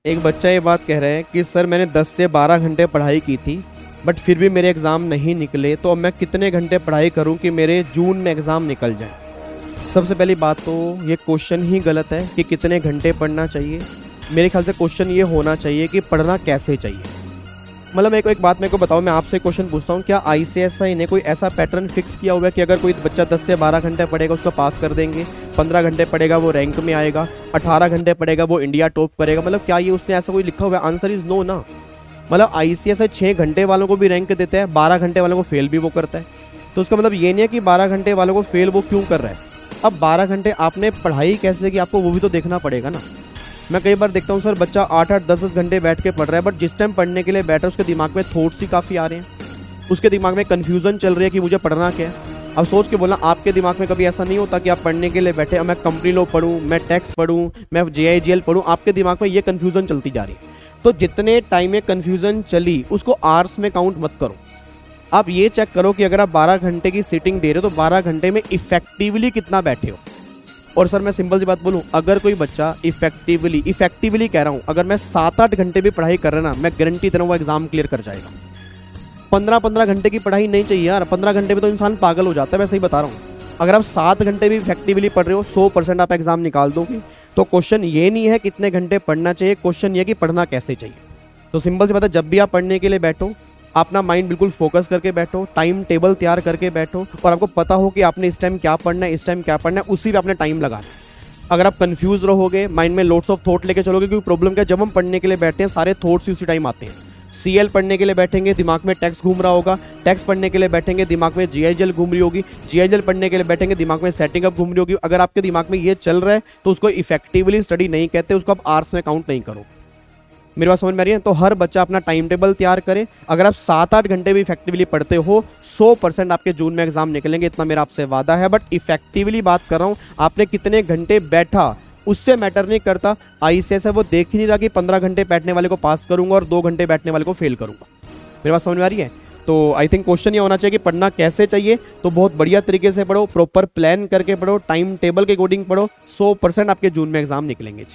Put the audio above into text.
एक बच्चा ये बात कह रहा है कि सर मैंने 10 से 12 घंटे पढ़ाई की थी बट फिर भी मेरे एग्ज़ाम नहीं निकले, तो अब मैं कितने घंटे पढ़ाई करूं कि मेरे जून में एग्ज़ाम निकल जाए। सबसे पहली बात तो ये क्वेश्चन ही गलत है कि कितने घंटे पढ़ना चाहिए। मेरे ख्याल से क्वेश्चन ये होना चाहिए कि पढ़ना कैसे चाहिए। मतलब एक बात मेरे को बताओ, मैं आपसे क्वेश्चन पूछता हूँ, क्या ICSI ने कोई ऐसा पैटर्न फिक्स किया हुआ है कि अगर कोई बच्चा 10 से 12 घंटे पढ़ेगा उसको पास कर देंगे, 15 घंटे पढ़ेगा वो रैंक में आएगा, 18 घंटे पढ़ेगा वो इंडिया टॉप करेगा? मतलब क्या ये उसने ऐसा कोई लिखा हुआ है? आंसर इज़ नो ना। मतलब ICSI 6 घंटे वालों को भी रैंक देता है, 12 घंटे वालों को फेल भी वो करता है। तो उसका मतलब ये नहीं है कि 12 घंटे वालों को फेल वो क्यों कर रहा है। अब 12 घंटे आपने पढ़ाई कैसे की, आपको वो भी तो देखना पड़ेगा ना। मैं कई बार देखता हूँ सर बच्चा 8-8 10-10 घंटे बैठ के पढ़ रहा है, बट जिस टाइम पढ़ने के लिए बैठा उसके दिमाग में थॉट्स ही काफ़ी आ रहे हैं, उसके दिमाग में कन्फ्यूजन चल रही है कि मुझे पढ़ना क्या है। अब सोच के बोलना, आपके दिमाग में कभी ऐसा नहीं होता कि आप पढ़ने के लिए बैठे, अब मैं कंपनी लॉ पढ़ूँ, मैं टैक्स पढ़ूँ, मैं JIGL पढ़ूँ, आपके दिमाग में ये कन्फ्यूजन चलती जा रही है। तो जितने टाइम में कन्फ्यूजन चली उसको आवर्स में काउंट मत करो। आप ये चेक करो कि अगर आप 12 घंटे की सीटिंग दे रहे हो तो 12 घंटे में इफेक्टिवली कितना बैठे हो। और सर मैं सिंपल सी बात बोलूं, अगर कोई बच्चा इफेक्टिवली कह रहा हूं, अगर मैं 7-8 घंटे भी पढ़ाई कर रहा ना, मैं गारंटी दे रहा हूं वो एग्जाम क्लियर कर जाएगा। 15-15 घंटे की पढ़ाई नहीं चाहिए यार, 15 घंटे में तो इंसान पागल हो जाता है, मैं सही बता रहा हूँ। अगर आप 7 घंटे भी इफेक्टिवली पढ़ रहे हो 100% आप एग्जाम निकाल दोगे। तो क्वेश्चन ये नहीं है कितने घंटे पढ़ना चाहिए, क्वेश्चन ये कि पढ़ना कैसे चाहिए। तो सिंपल सी बात है, जब भी आप पढ़ने के लिए बैठो अपना माइंड बिल्कुल फोकस करके बैठो, टाइम टेबल तैयार करके बैठो, और आपको पता हो कि आपने इस टाइम क्या पढ़ना है, इस टाइम क्या पढ़ना है, उसी पे आपने टाइम लगाना है। अगर आप कंफ्यूज रहोगे, माइंड में लोड्स ऑफ थॉट लेके चलोगे, क्योंकि प्रॉब्लम क्या है, जब हम पढ़ने के लिए बैठते हैं सारे थॉट्स उसी टाइम आते हैं। CL पढ़ने के लिए बैठेंगे दिमाग में टैक्स घूम रहा होगा, टैक्स पढ़ने के लिए बैठेंगे दिमाग में GIGL घूम रही होगी, GIGL पढ़ने के लिए बैठेंगे दिमाग में सेटिंग अप घूम रही होगी। अगर आपके दिमाग में ये चल रहा है तो उसको इफेक्टिवली स्टडी नहीं कहते, उसको आप आवर्स में काउंट नहीं करो। मेरी बात समझ में आ रही है? तो हर बच्चा अपना टाइम टेबल तैयार करे। अगर आप 7-8 घंटे भी इफेक्टिवली पढ़ते हो 100% आपके जून में एग्जाम निकलेंगे, इतना मेरा आपसे वादा है। बट इफेक्टिवली बात कर रहा हूँ, आपने कितने घंटे बैठा उससे मैटर नहीं करता। ICSI वो देख ही नहीं रहा कि 15 घंटे बैठने वाले को पास करूंगा और 2 घंटे बैठने वाले को फेल करूंगा। मेरी बात समझ में आ रही है? तो आई थिंक क्वेश्चन ये होना चाहिए कि पढ़ना कैसे चाहिए। तो बहुत बढ़िया तरीके से पढ़ो, प्रॉपर प्लान करके पढ़ो, टाइम टेबल के अकॉर्डिंग पढ़ो, 100% आपके जून में एग्जाम निकलेंगे।